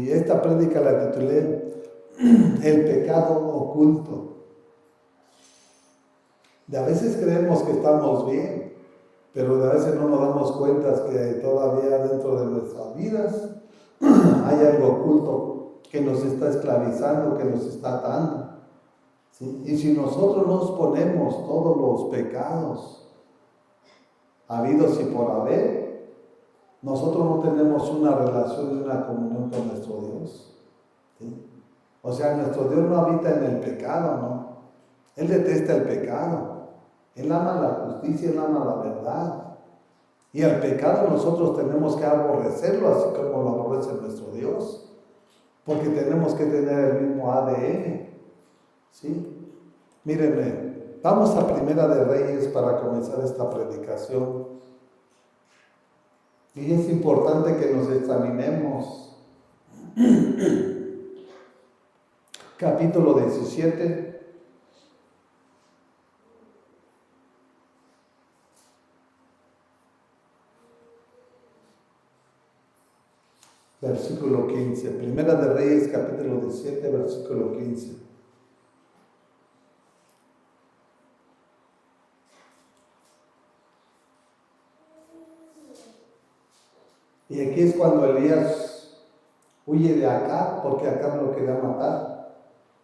Y esta prédica la titulé El pecado oculto. De a veces creemos que estamos bien, pero de a veces no nos damos cuenta que todavía dentro de nuestras vidas hay algo oculto que nos está esclavizando, que nos está atando. ¿Sí? Y si nosotros nos ponemos todos los pecados habidos y por haber, nosotros no tenemos una relación y una comunión con nuestro Dios. ¿Sí? O sea, nuestro Dios no habita en el pecado, ¿no? Él detesta el pecado. Él ama la justicia, Él ama la verdad. Y al pecado nosotros tenemos que aborrecerlo, así como lo aborrece nuestro Dios. Porque tenemos que tener el mismo ADN. ¿Sí? Mírenme, vamos a Primera de Reyes para comenzar esta predicación. Y es importante que nos examinemos. Capítulo 17. Versículo 15. Primera de Reyes, capítulo 17, versículo 15. Y aquí es cuando Elías huye de Acab, porque Acab lo quería matar.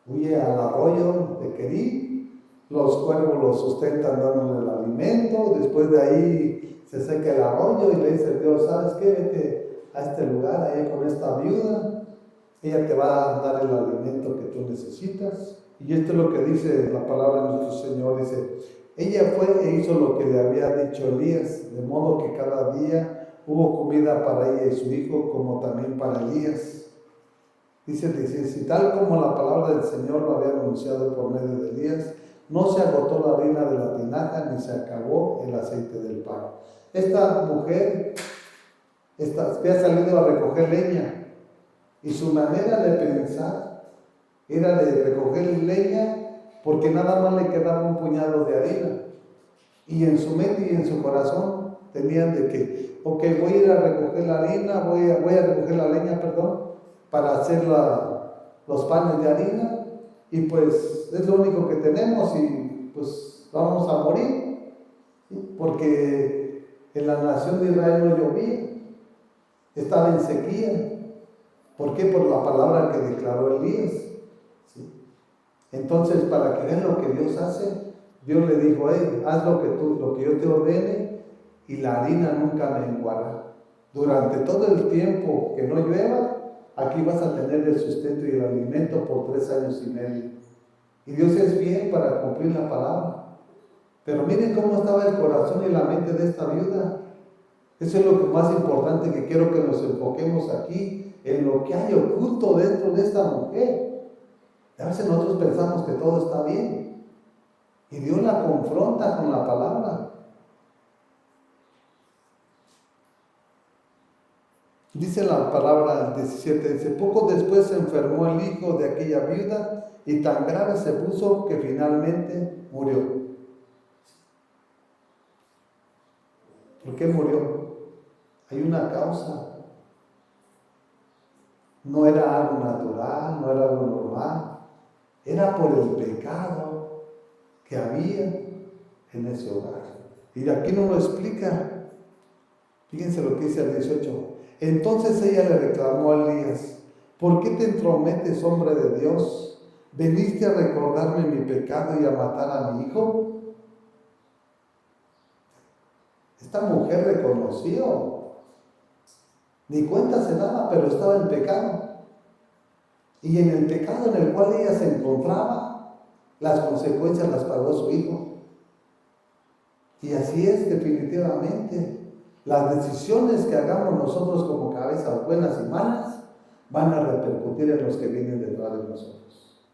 Huye al arroyo de Querí, los cuervos lo sustentan dándole el alimento, después de ahí se seca el arroyo y le dice Dios, ¿sabes qué? Vete a este lugar, ahí con esta viuda, ella te va a dar el alimento que tú necesitas. Y esto es lo que dice la palabra de nuestro Señor, dice, ella fue e hizo lo que le había dicho Elías, de modo que cada día hubo comida para ella y su hijo, como también para Elías. Dice, si tal como la palabra del Señor lo había anunciado por medio de Elías, no se agotó la harina de la tinaja, ni se acabó el aceite del pan. Esta mujer había salido a recoger leña, y su manera de pensar era de recoger leña porque nada más le quedaba un puñado de harina. Y en su mente y en su corazón tenían de que, ok, voy a ir a recoger la harina, voy a recoger la leña, para hacer los panes de harina, y pues es lo único que tenemos y pues vamos a morir, ¿sí? Porque en la nación de Israel no llovía, estaba en sequía. ¿Por qué? Por la palabra que declaró Elías, ¿sí? Entonces, para que vean lo que Dios hace, Dios le dijo, haz lo que yo te ordene, y la harina nunca menguará. Durante todo el tiempo que no llueva, aquí vas a tener el sustento y el alimento por 3 años y medio. Y Dios es fiel para cumplir la palabra. Pero miren cómo estaba el corazón y la mente de esta viuda. Eso es lo más importante que quiero que nos enfoquemos aquí, en lo que hay oculto dentro de esta mujer. A veces nosotros pensamos que todo está bien, y Dios la confronta con la palabra. Dice la palabra 17, dice, poco después se enfermó el hijo de aquella viuda, y tan grave se puso que finalmente murió. ¿Por qué murió? Hay una causa. No era algo natural, no era algo normal. Era por el pecado que había en ese hogar. Y aquí no lo explica. Fíjense lo que dice el 18. Entonces ella le reclamó a Elías, ¿por qué te entrometes, hombre de Dios? ¿Veniste a recordarme mi pecado y a matar a mi hijo? Esta mujer reconoció, ni cuenta se daba, pero estaba en pecado. Y en el pecado en el cual ella se encontraba, las consecuencias las pagó su hijo. Y así es, definitivamente. Las decisiones que hagamos nosotros como cabezas buenas y malas van a repercutir en los que vienen detrás de nosotros.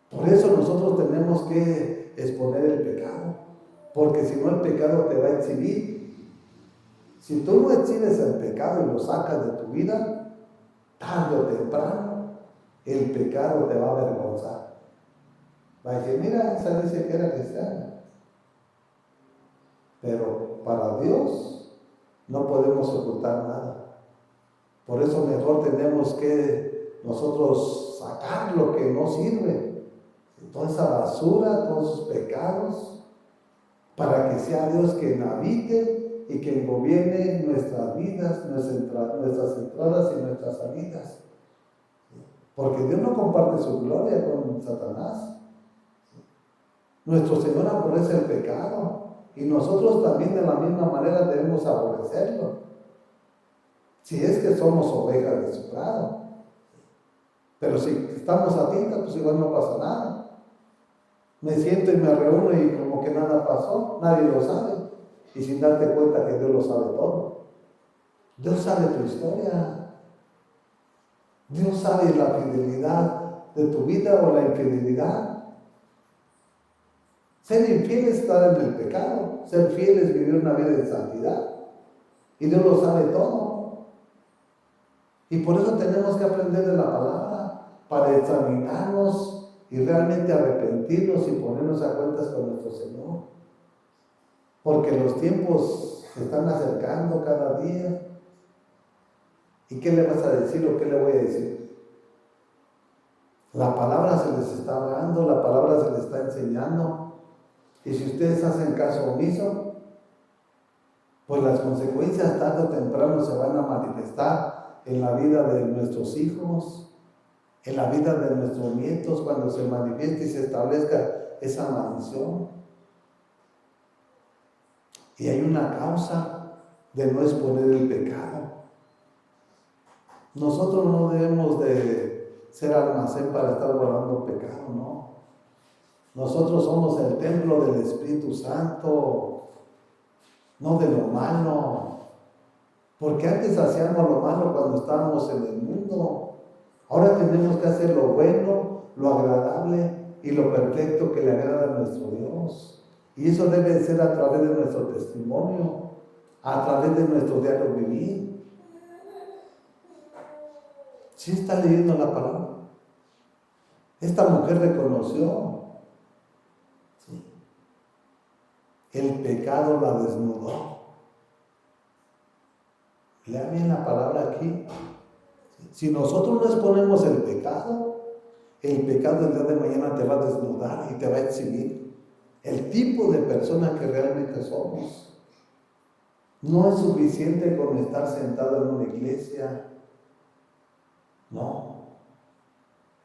Por eso nosotros tenemos que exponer el pecado, porque si no el pecado te va a exhibir. Si tú no exhibes el pecado y lo sacas de tu vida, tarde o temprano, el pecado te va a avergonzar. Va a decir, mira, esa dice que era cristiana. Pero para Dios no podemos ocultar nada. Por eso mejor tenemos que nosotros sacar lo que no sirve, toda esa basura, todos esos pecados, para que sea Dios quien habite y quien gobierne nuestras vidas, nuestras entradas y nuestras salidas. Porque Dios no comparte su gloria con Satanás. Nuestro Señor aborrece el pecado y nosotros también de la misma manera debemos aborrecerlo. Si es que somos ovejas de su prado. Pero si estamos a tinta, pues igual no pasa nada. Me siento y me reúno y como que nada pasó, nadie lo sabe. Y sin darte cuenta que Dios lo sabe todo. Dios sabe tu historia. Dios sabe la fidelidad de tu vida o la infidelidad. Ser infiel es estar en el pecado. Ser fiel es vivir una vida en santidad. Y Dios lo sabe todo. Y por eso tenemos que aprender de la palabra para examinarnos y realmente arrepentirnos y ponernos a cuentas con nuestro Señor. Porque los tiempos se están acercando cada día. ¿Y qué le vas a decir o qué le voy a decir? La palabra se les está hablando, la palabra se les está enseñando. Y si ustedes hacen caso omiso, pues las consecuencias tarde o temprano se van a manifestar en la vida de nuestros hijos, en la vida de nuestros nietos, cuando se manifieste y se establezca esa maldición. Y hay una causa de no exponer el pecado. Nosotros no debemos de ser almacén para estar guardando pecado, no. Nosotros somos el templo del Espíritu Santo, no de lo malo. Porque antes hacíamos lo malo cuando estábamos en el mundo. Ahora tenemos que hacer lo bueno, lo agradable y lo perfecto que le agrada a nuestro Dios. Y eso debe ser a través de nuestro testimonio, a través de nuestro diario vivir. ¿Sí está leyendo la palabra? Esta mujer reconoció. ¿Sí? El pecado la desnudó. Lea bien la palabra aquí. Si nosotros no exponemos el pecado el día de mañana te va a desnudar y te va a exhibir el tipo de persona que realmente somos. No es suficiente con estar sentado en una iglesia. No.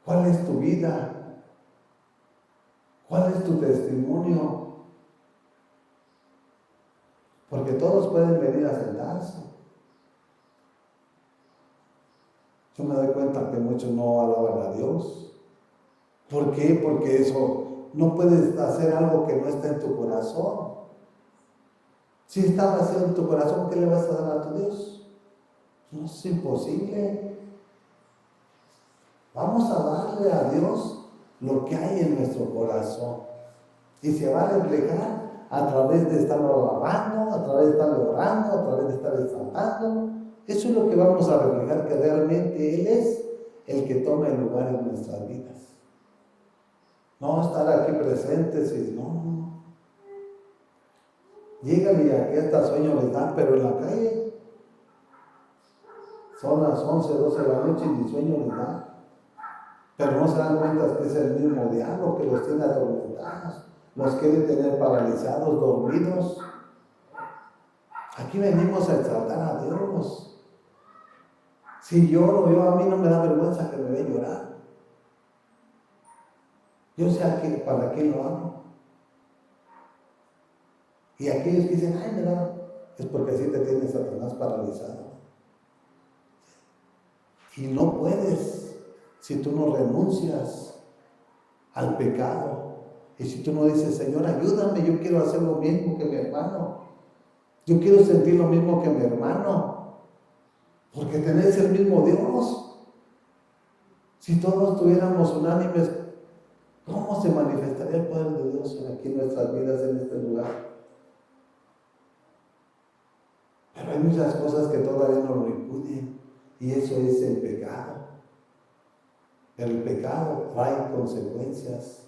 ¿Cuál es tu vida? ¿Cuál es tu testimonio? Porque todos pueden venir a sentarse. Yo me doy cuenta que muchos no alaban a Dios. ¿Por qué? Porque eso no puedes hacer algo que no está en tu corazón. Si está vacío en tu corazón, ¿qué le vas a dar a tu Dios? No, es imposible. Vamos a darle a Dios lo que hay en nuestro corazón. Y se va a reflejar a través de estarlo alabando, a través de estarlo orando, a través de estar exaltando. Eso es lo que vamos a reflejar, que realmente Él es el que toma el lugar en nuestras vidas. No estar aquí presentes y no. Llegan y aquí hasta sueño les dan, pero en la calle son las 11, 12 de la noche y ni sueño les dan. Pero no se dan cuenta que es el mismo diablo que los tiene atormentados, los quiere tener paralizados, dormidos. Aquí venimos a exaltar a Dios. Si lloro, yo a mí no me da vergüenza que me vea llorar. Yo sé para qué lo hago. Y aquellos que dicen, ay, me da, es porque así te tiene Satanás paralizado. Y no puedes si tú no renuncias al pecado. Y si tú no dices, Señor, ayúdame, yo quiero hacer lo mismo que mi hermano. Yo quiero sentir lo mismo que mi hermano. Porque tenés el mismo Dios. Si todos tuviéramos unánimes, ¿cómo se manifestaría el poder de Dios aquí en nuestras vidas, en este lugar? Pero hay muchas cosas que todavía no lo incluyen. Y eso es el pecado. Pero el pecado trae consecuencias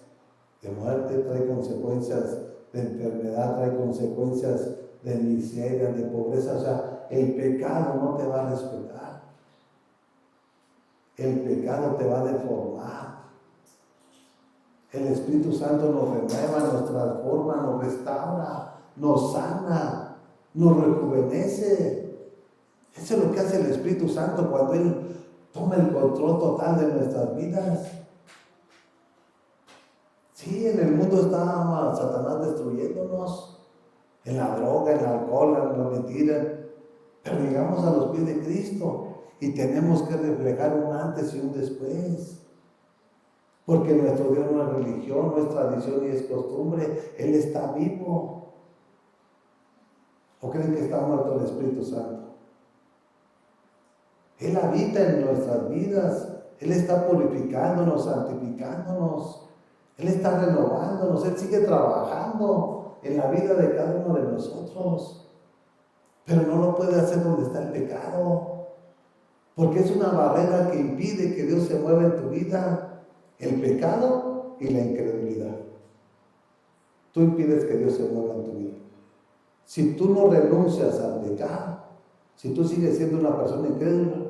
de muerte, trae consecuencias de enfermedad, trae consecuencias de miseria, de pobreza. O sea, el pecado no te va a respetar. El pecado te va a deformar. El Espíritu Santo nos renueva, nos transforma, nos restaura, nos sana, nos rejuvenece. Eso es lo que hace el Espíritu Santo cuando Él toma el control total de nuestras vidas. Sí, en el mundo está Satanás destruyéndonos, en la droga, en el alcohol, en la mentira, pero llegamos a los pies de Cristo y tenemos que reflejar un antes y un después. Porque nuestro Dios no es religión, no es tradición ni es costumbre, Él está vivo. ¿O creen que está muerto el Espíritu Santo? Él habita en nuestras vidas, Él está purificándonos, santificándonos, Él está renovándonos, Él sigue trabajando en la vida de cada uno de nosotros. Pero no lo puede hacer donde está el pecado, porque es una barrera que impide que Dios se mueva en tu vida. El pecado y la incredulidad. Tú impides que Dios se mueva en tu vida. Si tú no renuncias al pecado, si tú sigues siendo una persona incrédula,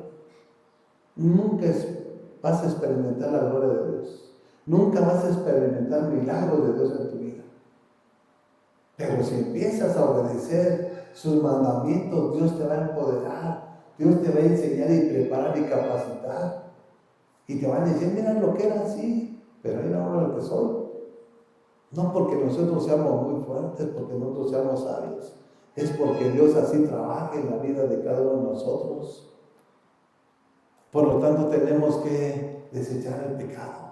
nunca vas a experimentar la gloria de Dios. Nunca vas a experimentar milagros de Dios en tu vida. Pero si empiezas a obedecer sus mandamientos, Dios te va a empoderar, Dios te va a enseñar y preparar y capacitar. Y te van a decir, mira lo que era así, pero mira ahora lo que soy. No porque nosotros seamos muy fuertes, porque nosotros seamos sabios, es porque Dios así trabaja en la vida de cada uno de nosotros. Por lo tanto, tenemos que desechar el pecado.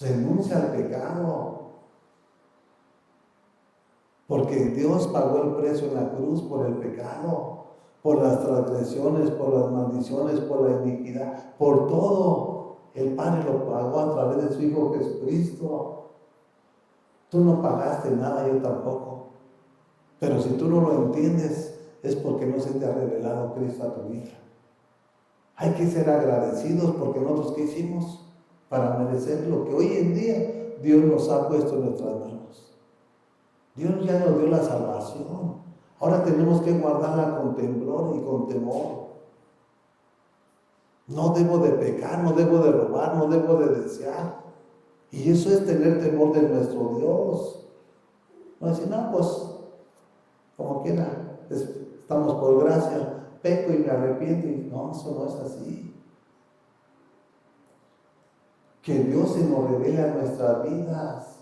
Renuncia al pecado. Porque Dios pagó el precio en la cruz por el pecado, por las transgresiones, por las maldiciones, por la iniquidad, por todo. El Padre lo pagó a través de su Hijo Jesucristo. Tú no pagaste nada, yo tampoco. Pero si tú no lo entiendes, es porque no se te ha revelado Cristo a tu vida. Hay que ser agradecidos porque nosotros ¿qué hicimos para merecer lo que hoy en día Dios nos ha puesto en nuestras manos? Dios ya nos dio la salvación. Ahora tenemos que guardarla con temblor y con temor. No debo de pecar, no debo de robar, no debo de desear. Y eso es tener temor de nuestro Dios. No decir, no, pues, como quiera, estamos por gracia, peco y me arrepiento. Y no, eso no es así. Que Dios se nos revele a nuestras vidas.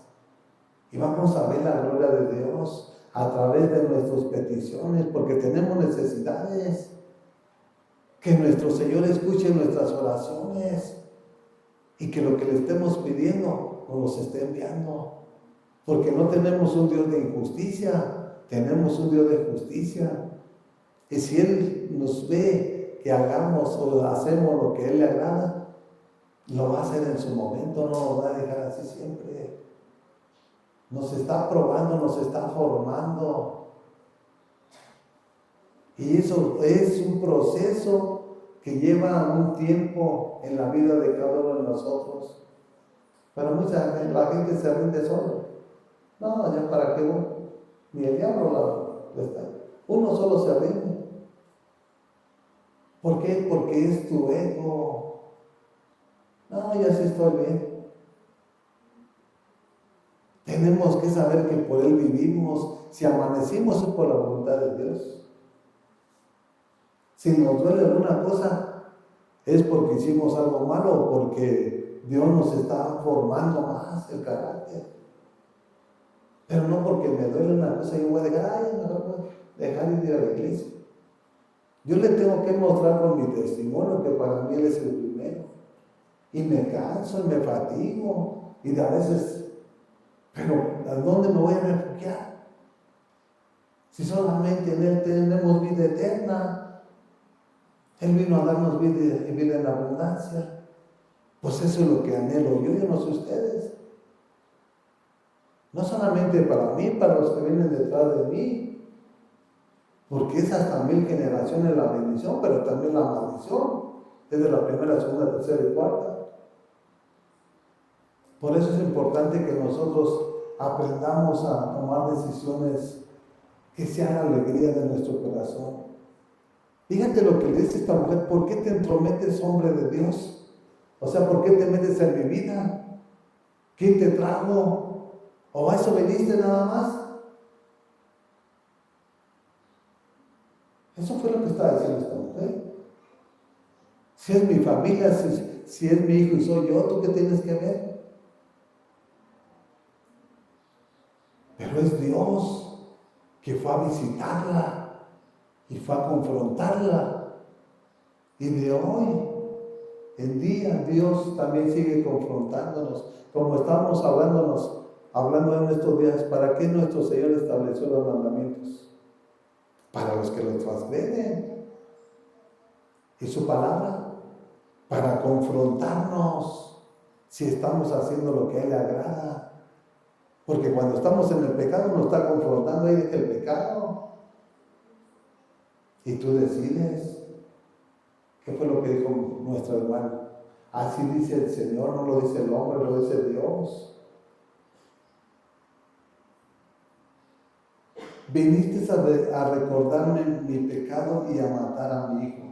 Y vamos a ver la gloria de Dios a través de nuestras peticiones, porque tenemos necesidades. Que nuestro Señor escuche nuestras oraciones y que lo que le estemos pidiendo nos los esté enviando. Porque no tenemos un Dios de injusticia, tenemos un Dios de justicia. Y si Él nos ve que hagamos o hacemos lo que a Él le agrada, lo va a hacer en su momento, no nos va a dejar así siempre. Nos está probando, nos está formando. Y eso es un proceso que lleva un tiempo en la vida de cada uno de nosotros. Pero la gente se rinde solo. No, ya para qué voy. Ni el diablo la está. Uno solo se rinde. ¿Por qué? Porque es tu ego. No, ya sí estoy bien. Tenemos que saber que por Él vivimos. Si amanecimos es por la voluntad de Dios. Si nos duele alguna cosa, es porque hicimos algo malo o porque Dios nos está formando más el carácter. Pero no porque me duele una cosa y yo voy a dejar, mejor voy a dejar de ir a la iglesia. Yo le tengo que mostrar con mi testimonio que para mí Él es el primero. Y me canso y me fatigo. Y a veces, pero ¿a dónde me voy a refugiar? Si solamente en Él tenemos vida eterna. Él vino a darnos vida y vida en abundancia. Pues eso es lo que anhelo yo no sé ustedes. No solamente para mí, para los que vienen detrás de mí. Porque es hasta 1000 generaciones la bendición, pero también la maldición. Desde la primera, segunda, tercera y cuarta. Por eso es importante que nosotros aprendamos a tomar decisiones que sean alegría de nuestro corazón. Fíjate lo que le dice esta mujer, ¿por qué te entrometes, hombre de Dios? O sea, ¿por qué te metes en mi vida? ¿Quién te trajo? ¿O a eso veniste nada más? Eso fue lo que estaba diciendo esta mujer. Si es mi familia, si es mi hijo y soy yo, ¿tú qué tienes que ver? Pero es Dios que fue a visitarla y fue a confrontarla. Y de hoy en día Dios también sigue confrontándonos. Como estábamos hablando en estos días, ¿para qué nuestro Señor estableció los mandamientos? Para los que los transgreden. Y su palabra, para confrontarnos si estamos haciendo lo que a Él le agrada. Porque cuando estamos en el pecado nos está confrontando, ahí deja el pecado. Y tú decides. ¿Qué fue lo que dijo nuestro hermano? Así dice el Señor, no lo dice el hombre, lo dice Dios. Viniste a recordarme mi pecado y a matar a mi hijo.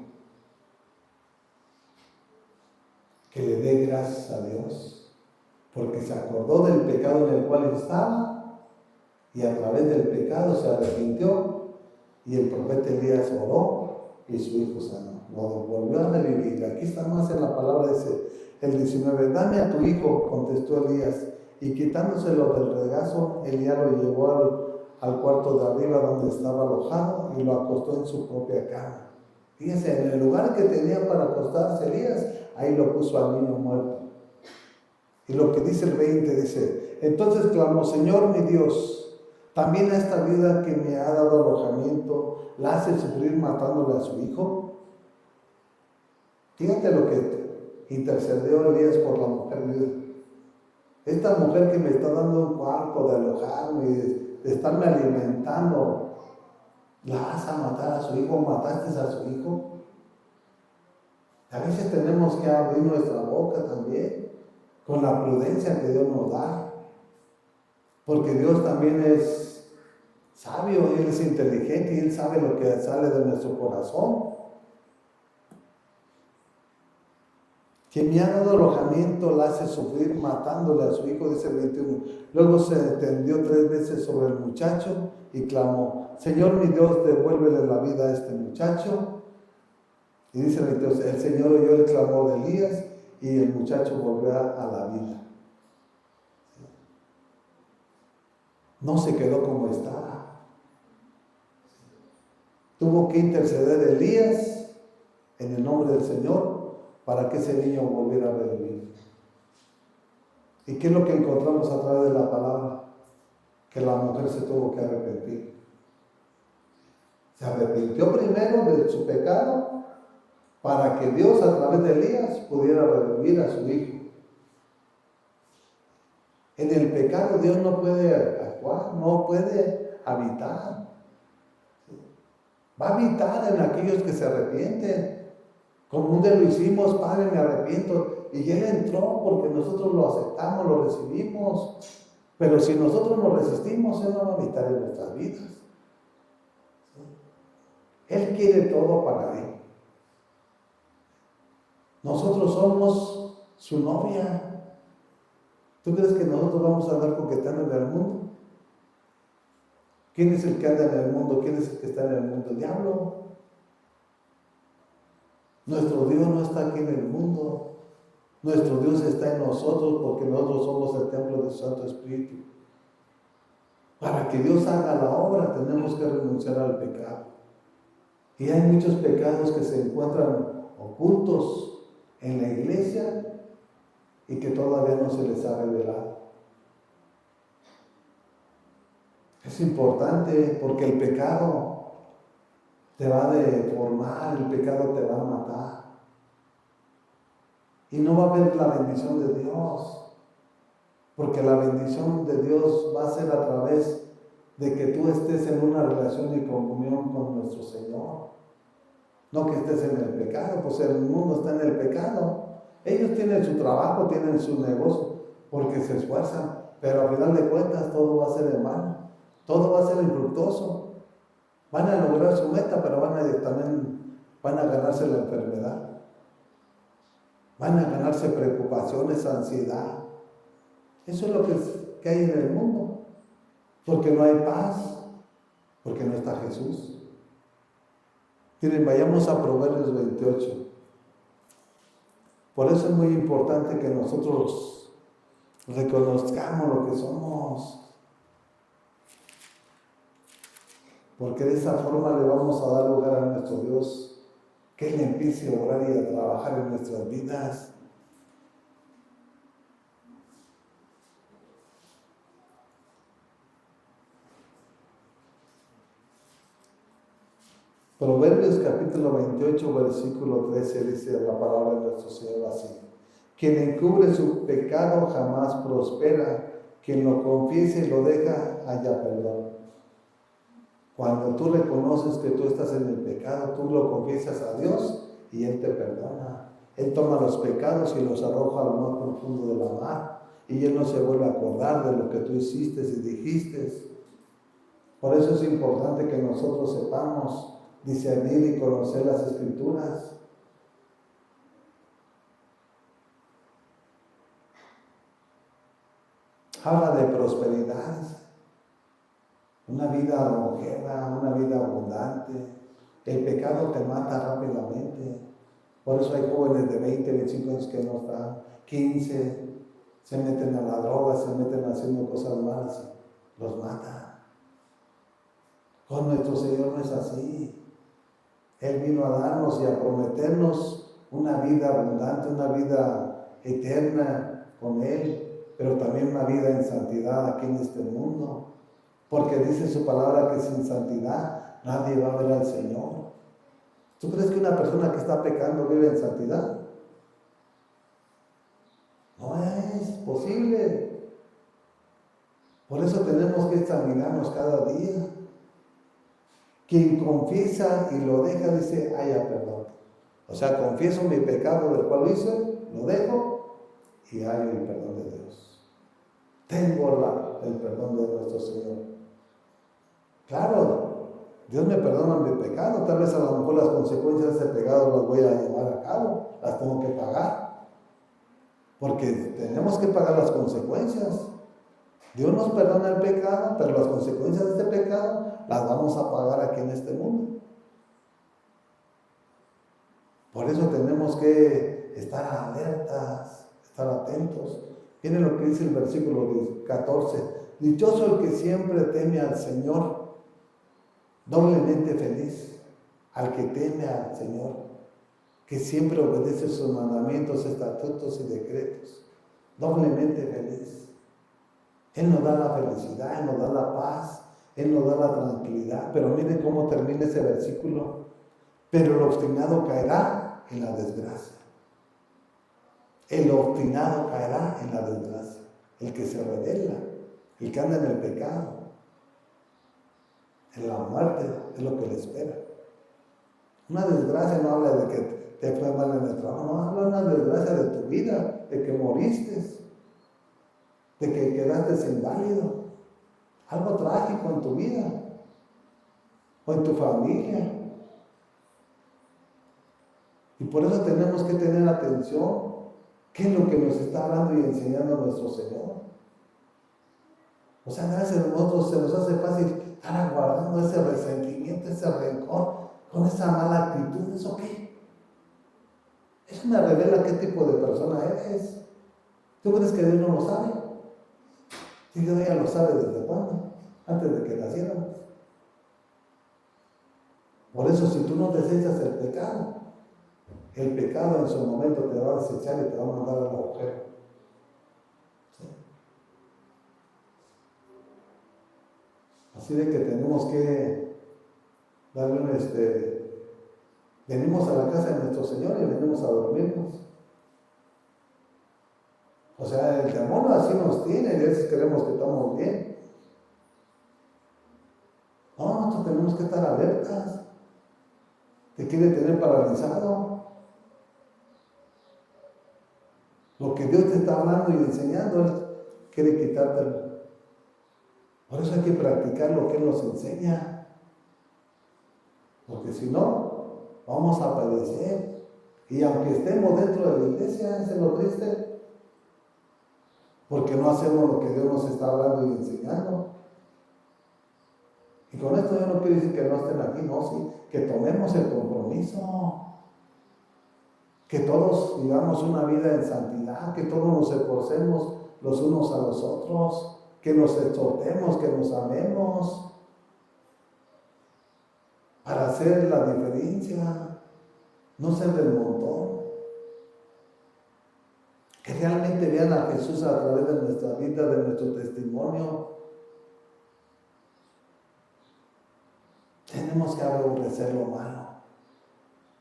Que le dé gracias a Dios, porque se acordó del pecado en el cual estaba y a través del pecado se arrepintió y el profeta Elías oró y su hijo sanó. Lo volvió a revivir. Aquí está más en la palabra, dice el 19, dame a tu hijo, contestó Elías, y quitándoselo del regazo, Elías lo llevó al cuarto de arriba donde estaba alojado y lo acostó en su propia cama. Fíjense, en el lugar que tenía para acostarse Elías, ahí lo puso al niño muerto. Y lo que dice el 20, dice, entonces clamó, Señor mi Dios, también a esta viuda que me ha dado alojamiento, ¿la hace sufrir matándole a su hijo? Fíjate lo que intercedió Elías por la mujer viuda. Esta mujer que me está dando un cuarto de alojarme y de estarme alimentando, ¿la vas a matar a su hijo? ¿Mataste a su hijo? A veces tenemos que abrir nuestra boca también, con la prudencia que Dios nos da. Porque Dios también es sabio, Él es inteligente y Él sabe lo que sale de nuestro corazón. Quien me ha dado alojamiento la hace sufrir matándole a su hijo, dice el 21. Luego se tendió 3 veces sobre el muchacho y clamó, Señor mi Dios, devuélvele la vida a este muchacho. Y dice el 22, el Señor oyó el clamor de Elías y el muchacho volvió a la vida. No se quedó como estaba. Tuvo que interceder Elías en el nombre del Señor para que ese niño volviera a revivir. ¿Y qué es lo que encontramos a través de la palabra? Que la mujer se tuvo que arrepentir. Se arrepintió primero de su pecado para que Dios a través de Elías pudiera revivir a su hijo. En el pecado Dios no puede actuar, no puede habitar. Va a habitar en aquellos que se arrepienten. Como un día lo hicimos, Padre, me arrepiento. Y Él entró porque nosotros lo aceptamos, lo recibimos. Pero si nosotros nos resistimos, Él no va a habitar en nuestras vidas. Él quiere todo para Él. Nosotros somos su novia. ¿Tú crees que nosotros vamos a andar coqueteando en el mundo? ¿Quién es el que anda en el mundo? ¿Quién es el que está en el mundo? El diablo. Nuestro Dios no está aquí en el mundo. Nuestro Dios está en nosotros porque nosotros somos el templo del Santo Espíritu. Para que Dios haga la obra tenemos que renunciar al pecado. Y hay muchos pecados que se encuentran ocultos en la iglesia y que todavía no se les ha revelado. Es importante porque el pecado te va a deformar, el pecado te va a matar. Y no va a haber la bendición de Dios, porque la bendición de Dios va a ser a través de que tú estés en una relación y comunión con nuestro Señor. No que estés en el pecado, pues el mundo está en el pecado. Ellos tienen su trabajo, tienen su negocio, porque se esfuerzan, pero a final de cuentas todo va a ser en vano, todo va a ser infructuoso. Van a lograr su meta, pero van a también van a ganarse la enfermedad, van a ganarse preocupaciones, ansiedad. Eso es lo que hay en el mundo, porque no hay paz, porque no está Jesús. Miren, vayamos a Proverbios 28. Por eso es muy importante que nosotros reconozcamos lo que somos, porque de esa forma le vamos a dar lugar a nuestro Dios, que Él empiece a orar y a trabajar en nuestras vidas. Proverbios capítulo 28, versículo 13 dice la palabra de nuestro Señor así: quien encubre su pecado jamás prospera, quien lo confiese y lo deja halla perdón. Cuando tú reconoces que tú estás en el pecado, tú lo confiesas a Dios y Él te perdona. Él toma los pecados y los arroja al más profundo de la mar, y Él no se vuelve a acordar de lo que tú hiciste y dijiste. Por eso es importante que nosotros sepamos discernir y conocer las Escrituras. Habla de prosperidad, una vida longeva, una vida abundante. El pecado te mata rápidamente. Por eso hay jóvenes de 20, 25 años que no están, 15, se meten a la droga, se meten haciendo cosas malas, los mata. Con nuestro Señor no es así. Él vino a darnos y a prometernos una vida abundante, una vida eterna con Él, pero también una vida en santidad aquí en este mundo. Porque dice su palabra que sin santidad nadie va a ver al Señor. ¿Tú crees que una persona que está pecando vive en santidad? No es posible. Por eso tenemos que examinarnos cada día. Quien confiesa y lo deja, dice, haya perdón. O sea, confieso mi pecado del cual hice, lo dejo y hay el perdón de Dios. Tengo el perdón de nuestro Señor. Claro, Dios me perdona mi pecado. Tal vez a lo mejor las consecuencias de ese pecado las voy a llevar a cabo, las tengo que pagar. Porque tenemos que pagar las consecuencias. Dios nos perdona el pecado, pero las consecuencias de este pecado las vamos a pagar aquí en este mundo. Por eso tenemos que estar alertas, estar atentos. Miren lo que dice el versículo 14. Dichoso el que siempre teme al Señor, doblemente feliz al que teme al Señor, que siempre obedece sus mandamientos, estatutos y decretos. Doblemente feliz. Él nos da la felicidad, Él nos da la paz, Él nos da la tranquilidad. Pero miren cómo termina ese versículo. Pero el obstinado caerá en la desgracia. El obstinado caerá en la desgracia. El que se rebela, el que anda en el pecado, en la muerte es lo que le espera. Una desgracia no habla de que te fue mal en el trabajo, no habla de una desgracia de tu vida, de que moriste, de que quedaste inválido, algo trágico en tu vida o en tu familia. Y por eso tenemos que tener atención. ¿Qué es lo que nos está hablando y enseñando nuestro Señor? O sea, a veces a nosotros se nos hace fácil estar aguardando ese resentimiento, ese rencor, con esa mala actitud. ¿Eso qué? Eso me revela qué tipo de persona eres. ¿Tú crees que Dios no lo sabe? Si Dios ya lo sabe desde cuándo, antes de que naciéramos. Por eso, si tú no desechas el pecado en su momento te va a desechar y te va a mandar al agujero. ¿Sí? Así de que tenemos que darle venimos a la casa de nuestro Señor y venimos a dormirnos. O sea, el demonio así nos tiene y a veces queremos que estamos bien. No, nosotros tenemos que estar alertas. Te quiere tener paralizado. Lo que Dios te está hablando y enseñando, Él quiere quitártelo. Por eso hay que practicar lo que Él nos enseña. Porque si no, vamos a perecer. Y aunque estemos dentro de la iglesia, es lo triste, porque no hacemos lo que Dios nos está hablando y enseñando. Y con esto yo no quiero decir que no estén aquí, no, sí, que tomemos el compromiso, que todos vivamos una vida en santidad, que todos nos esforcemos los unos a los otros, que nos exhortemos, que nos amemos, para hacer la diferencia, no ser del montón. Que realmente vean a Jesús a través de nuestra vida, de nuestro testimonio. Tenemos que aborrecer lo malo.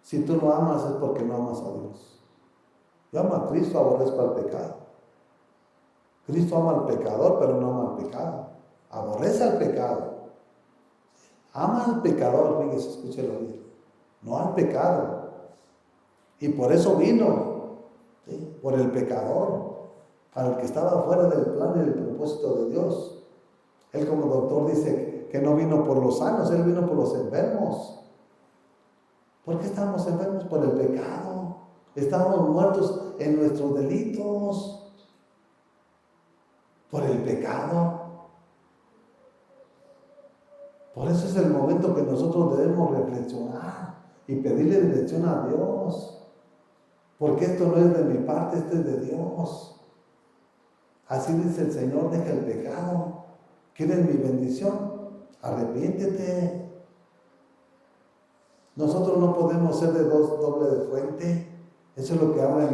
Si tú lo amas es porque no amas a Dios. Yo amo a Cristo, aborrezco al pecado. Cristo ama al pecador, pero no ama al pecado. Aborrece al pecado. Ama al pecador, fíjese, escúchelo bien. No al pecado. Y por eso vino, ¿sí? Por el pecador, para el que estaba fuera del plan y del propósito de Dios. Él como doctor dice que no vino por los sanos, Él vino por los enfermos. ¿Por qué estamos enfermos? Por el pecado. Estamos muertos en nuestros delitos. Por el pecado. Por eso es el momento que nosotros debemos reflexionar y pedirle dirección a Dios. Porque esto no es de mi parte, esto es de Dios. Así dice el Señor, deja el pecado. ¿Quieres mi bendición? Arrepiéntete. Nosotros no podemos ser de doble de fuente. Eso es lo que habla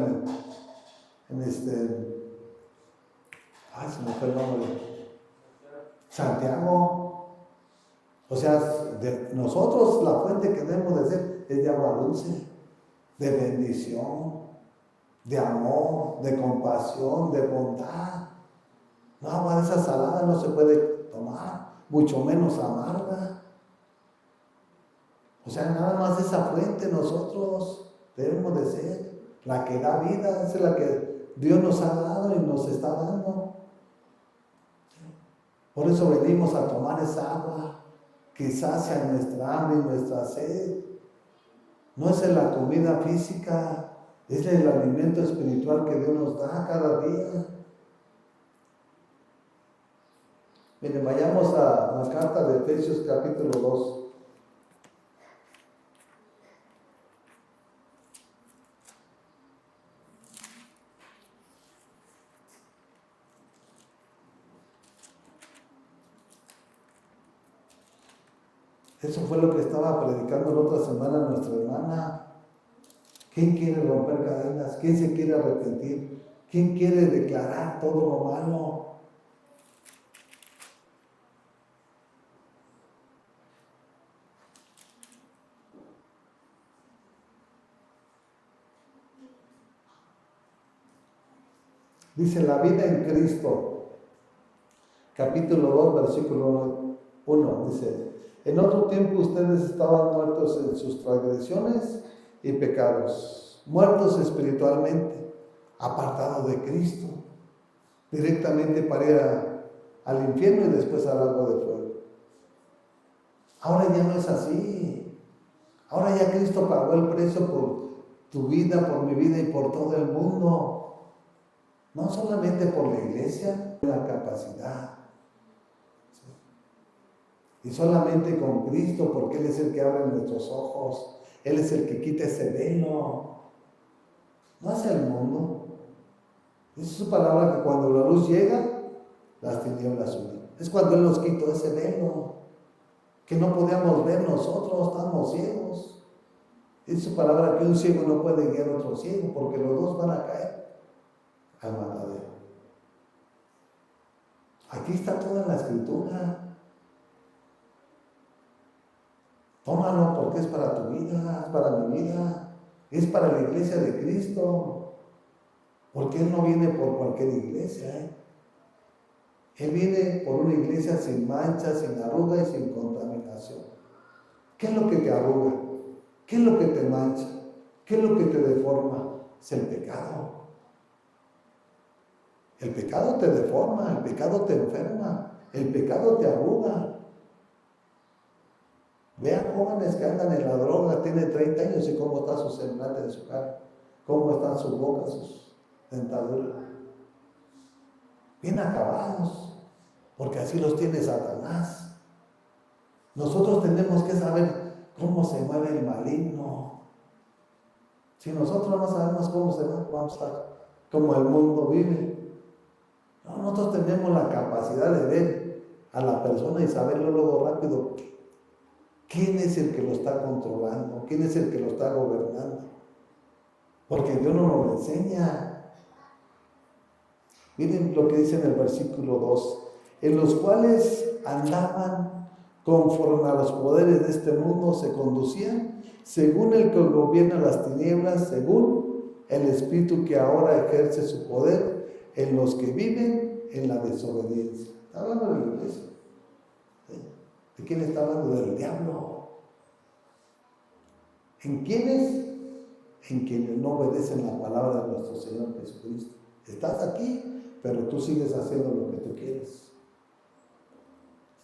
se me fue el nombre. Santiago. O sea, nosotros la fuente que debemos de ser es de agua dulce, de bendición, de amor, de compasión, de bondad. No, agua de esa salada no se puede tomar, mucho menos amarga. O sea, nada más esa fuente nosotros debemos de ser, la que da vida, esa es la que Dios nos ha dado y nos está dando. Por eso venimos a tomar esa agua que sacia nuestra hambre y nuestra sed. No es en la comida física, es el alimento espiritual que Dios nos da cada día. Miren, vayamos a la carta de Efesios capítulo 2. Eso fue lo que estaba predicando la otra semana nuestra hermana. ¿Quién quiere romper cadenas? ¿Quién se quiere arrepentir? ¿Quién quiere declarar todo lo malo? Dice la vida en Cristo, capítulo 2, versículo 1, dice: en otro tiempo ustedes estaban muertos en sus transgresiones y pecados, muertos espiritualmente, apartados de Cristo, directamente para ir al infierno y después al lago de fuego. Ahora ya no es así. Ahora ya Cristo pagó el precio por tu vida, por mi vida y por todo el mundo. No solamente por la iglesia, la capacidad. Y solamente con Cristo, porque Él es el que abre nuestros ojos. Él es el que quita ese velo. No es el mundo. Es su palabra que cuando la luz llega, las tinieblas huyen. Es cuando Él nos quitó ese velo, que no podíamos ver nosotros, estamos ciegos. Es su palabra que un ciego no puede guiar a otro ciego, porque los dos van a caer al matadero. Aquí está toda la escritura. Tómalo porque es para tu vida, es para mi vida, es para la iglesia de Cristo. Porque Él no viene por cualquier iglesia. Él viene por una iglesia sin mancha, sin arruga y sin contaminación. ¿Qué es lo que te arruga? ¿Qué es lo que te mancha? ¿Qué es lo que te deforma? Es el pecado. El pecado te deforma, el pecado te enferma, el pecado te arruga. Vean jóvenes que andan en la droga, tienen 30 años y cómo está su semblante de su cara, cómo están su boca, sus dentaduras. Bien acabados, porque así los tiene Satanás. Nosotros tenemos que saber cómo se mueve el maligno. Si nosotros no sabemos cómo se mueve, vamos a estar como el mundo vive. No, nosotros tenemos la capacidad de ver a la persona y saberlo luego rápido. ¿Quién es el que lo está controlando? ¿Quién es el que lo está gobernando? Porque Dios no nos lo enseña. Miren lo que dice en el versículo 2. En los cuales andaban conforme a los poderes de este mundo, se conducían según el que gobierna las tinieblas, según el espíritu que ahora ejerce su poder en los que viven en la desobediencia. Está hablando de la iglesia. ¿De quién está hablando? Del diablo. ¿En quiénes? En quienes no obedecen la palabra de nuestro Señor Jesucristo. Estás aquí, pero tú sigues haciendo lo que tú quieres.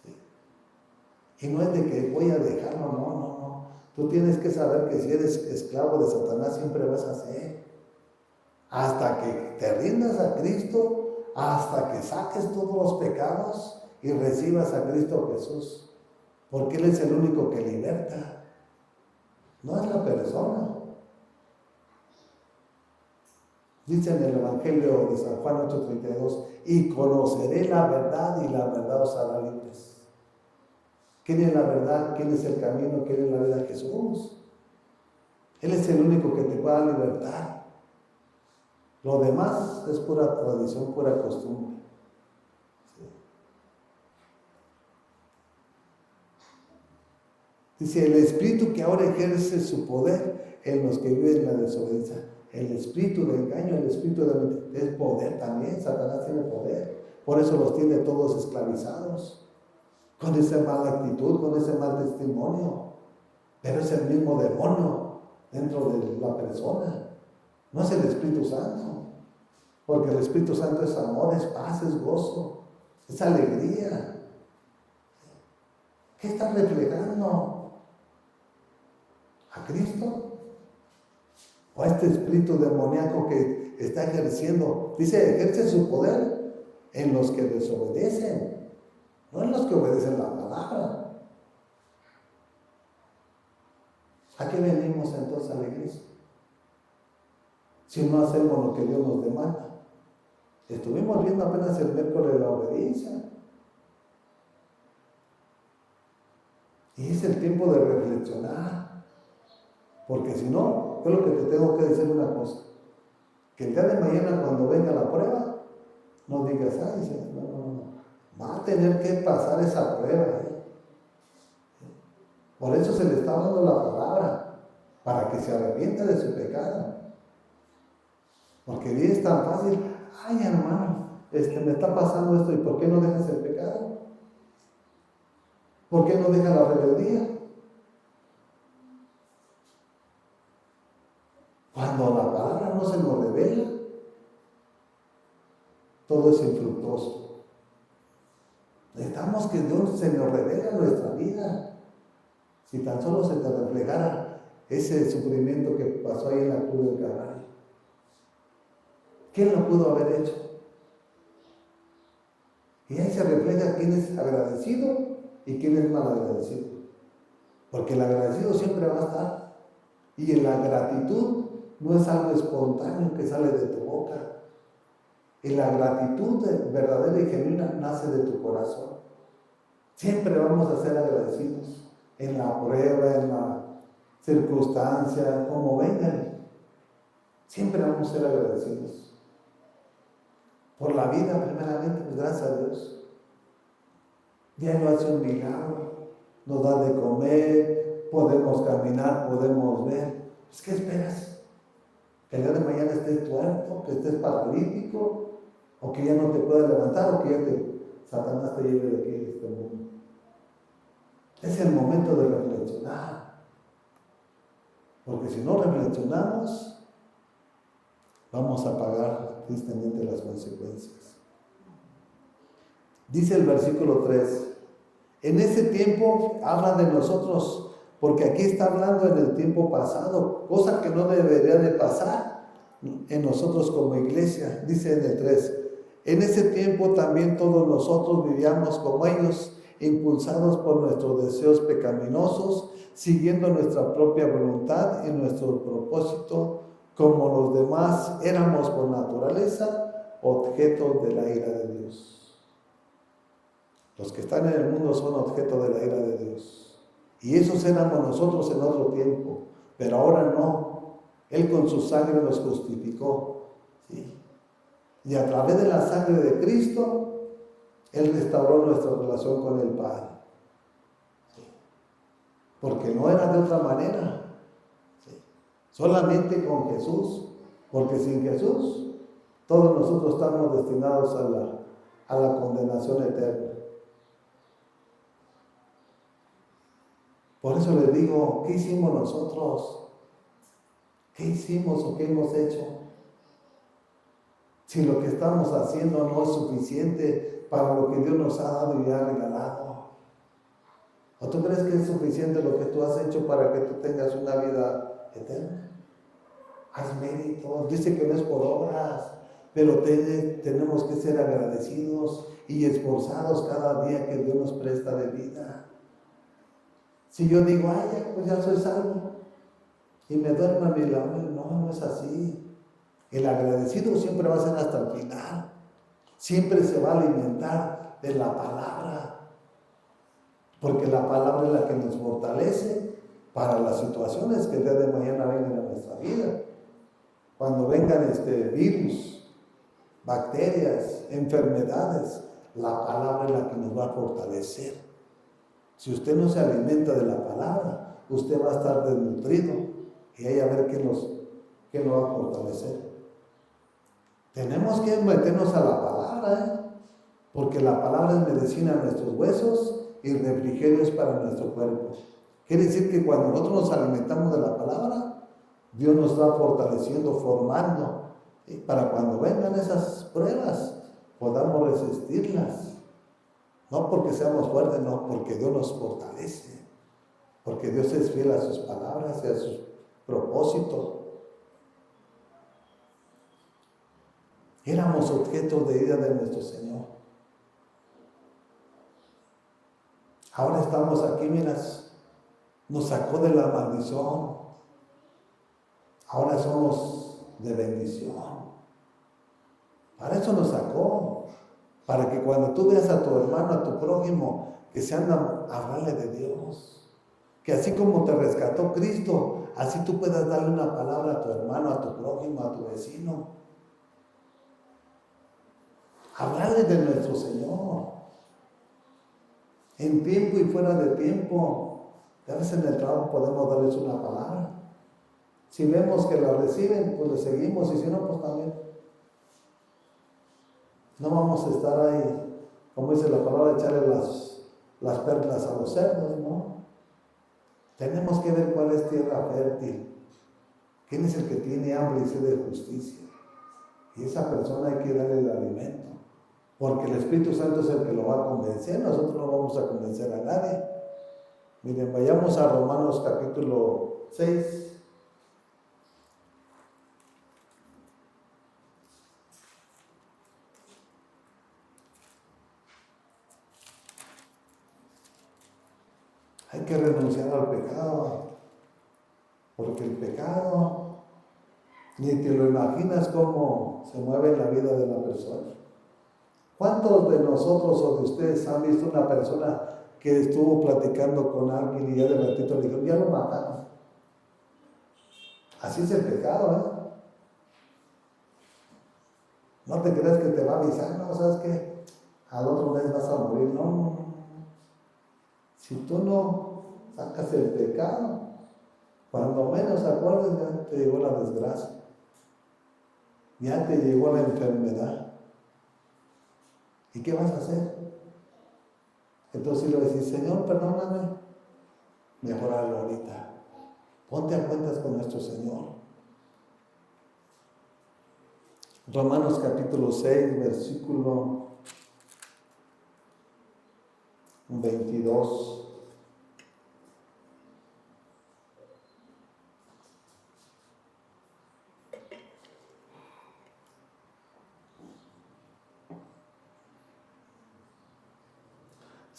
¿Sí? Y no es de que voy a dejarlo, no. Tú tienes que saber que si eres esclavo de Satanás siempre vas a ser. Hasta que te rindas a Cristo, hasta que saques todos los pecados y recibas a Cristo Jesús. Porque Él es el único que liberta. No es la persona. Dice en el Evangelio de San Juan 8:32, y conoceré la verdad y la verdad os hará libres. ¿Quién es la verdad? ¿Quién es el camino? ¿Quién es la vida? Jesús. Él es el único que te pueda libertar. Lo demás es pura tradición, pura costumbre. Dice, el espíritu que ahora ejerce su poder en los que viven en la desobediencia. El espíritu de engaño, el espíritu de es poder también. Satanás tiene poder. Por eso los tiene todos esclavizados. Con esa mala actitud, con ese mal testimonio. Pero es el mismo demonio dentro de la persona. No es el Espíritu Santo. Porque el Espíritu Santo es amor, es paz, es gozo, es alegría. ¿Qué está reflejando? ¿A Cristo? ¿O a este espíritu demoníaco que está ejerciendo? Dice, ejerce su poder en los que desobedecen, no en los que obedecen la palabra. ¿A qué venimos entonces a la iglesia? Si no hacemos lo que Dios nos demanda. Estuvimos viendo apenas el miércoles de la obediencia. Y es el tiempo de reflexionar. Porque si no, yo lo que te tengo que decir una cosa. Que el día de mañana cuando venga la prueba, no digas, ay, no. Va a tener que pasar esa prueba. Por eso se le está dando la palabra. Para que se arrepienta de su pecado. Porque bien es tan fácil. Ay, hermano, me está pasando esto. ¿Y por qué no dejas el pecado? ¿Por qué no dejas la rebeldía? Cuando la palabra no se nos revela, todo es infructuoso. Necesitamos que Dios se nos revele en nuestra vida. Si tan solo se te reflejara ese sufrimiento que pasó ahí en la cruz del Calvario. ¿Quién lo pudo haber hecho? Y ahí se refleja quién es agradecido y quién es mal agradecido. Porque el agradecido siempre va a estar. Y en la gratitud no es algo espontáneo que sale de tu boca. Y la gratitud verdadera y genuina nace de tu corazón. Siempre vamos a ser agradecidos. En la prueba, en la circunstancia, como vengan. Siempre vamos a ser agradecidos. Por la vida, primeramente, pues gracias a Dios. Ya no hace un milagro. Nos da de comer, podemos caminar, podemos ver. Pues, ¿qué esperas? Que el día de mañana estés tuerto, que estés paralítico, o que ya no te puedas levantar, o que ya Satanás te lleve de aquí de este mundo. Es el momento de reflexionar. Porque si no reflexionamos, vamos a pagar tristemente las consecuencias. Dice el versículo 3. En ese tiempo habla de nosotros porque aquí está hablando en el tiempo pasado, cosa que no debería de pasar en nosotros como iglesia. Dice en el 3, en ese tiempo también todos nosotros vivíamos como ellos, impulsados por nuestros deseos pecaminosos, siguiendo nuestra propia voluntad y nuestro propósito, como los demás éramos por naturaleza objetos de la ira de Dios. Los que están en el mundo son objeto de la ira de Dios. Y esos éramos nosotros en otro tiempo, pero ahora no. Él con su sangre nos justificó, ¿sí? Y a través de la sangre de Cristo, Él restauró nuestra relación con el Padre. ¿Sí? Porque no era de otra manera. ¿Sí? Solamente con Jesús. Porque sin Jesús, todos nosotros estamos destinados a la condenación eterna. Por eso les digo, ¿qué hicimos nosotros? ¿Qué hicimos o qué hemos hecho? Si lo que estamos haciendo no es suficiente para lo que Dios nos ha dado y ha regalado. ¿O tú crees que es suficiente lo que tú has hecho para que tú tengas una vida eterna? Haz méritos. Dice que no es por obras, pero tenemos que ser agradecidos y esforzados cada día que Dios nos presta de vida. Si yo digo, ay, pues ya soy salvo y me duermo a mi lado, no es así. El agradecido siempre va a ser hasta el final. Siempre se va a alimentar de la palabra. Porque la palabra es la que nos fortalece para las situaciones que el día de mañana vengan a nuestra vida. Cuando vengan virus, bacterias, enfermedades, la palabra es la que nos va a fortalecer. Si usted no se alimenta de la palabra, usted va a estar desnutrido y hay a ver qué nos va a fortalecer. Tenemos que meternos a la palabra, porque la palabra es medicina a nuestros huesos y refrigerio es para nuestro cuerpo. Quiere decir que cuando nosotros nos alimentamos de la palabra, Dios nos va fortaleciendo, formando, ¿sí? Para cuando vengan esas pruebas, podamos resistirlas. No porque seamos fuertes, no, porque Dios nos fortalece. Porque Dios es fiel a sus palabras y a sus propósitos. Éramos objetos de ira de nuestro Señor. Ahora estamos aquí, miras, nos sacó de la maldición. Ahora somos de bendición. Para eso nos sacó. Para que cuando tú veas a tu hermano, a tu prójimo, que se anda a hablarle de Dios. Que así como te rescató Cristo, así tú puedas darle una palabra a tu hermano, a tu prójimo, a tu vecino. Hablarle de nuestro Señor. En tiempo y fuera de tiempo. A veces en el trabajo podemos darles una palabra. Si vemos que la reciben, pues le seguimos. Y si no, pues también. No vamos a estar ahí, como dice la palabra, echarle las perlas a los cerdos, ¿no? Tenemos que ver cuál es tierra fértil. ¿Quién es el que tiene hambre y sed de justicia? Y esa persona hay que darle el alimento. Porque el Espíritu Santo es el que lo va a convencer. Nosotros no vamos a convencer a nadie. Miren, vayamos a Romanos capítulo 6. Hay que renunciar al pecado, porque el pecado, ni te lo imaginas cómo se mueve en la vida de la persona. ¿Cuántos de nosotros o de ustedes han visto una persona que estuvo platicando con alguien y ya de ratito le dijo, ya lo mataron? Así es el pecado, ¿eh? No te creas que te va a avisar, no, ¿sabes qué? Al otro mes vas a morir, no. Si tú no sacas el pecado, cuando menos acuerdes, ya te llegó la desgracia. Ya te llegó la enfermedad. ¿Y qué vas a hacer? Entonces le vas a decir, Señor, perdóname. Mejor hazlo ahorita. Ponte a cuentas con nuestro Señor. Romanos capítulo 6, versículo 22.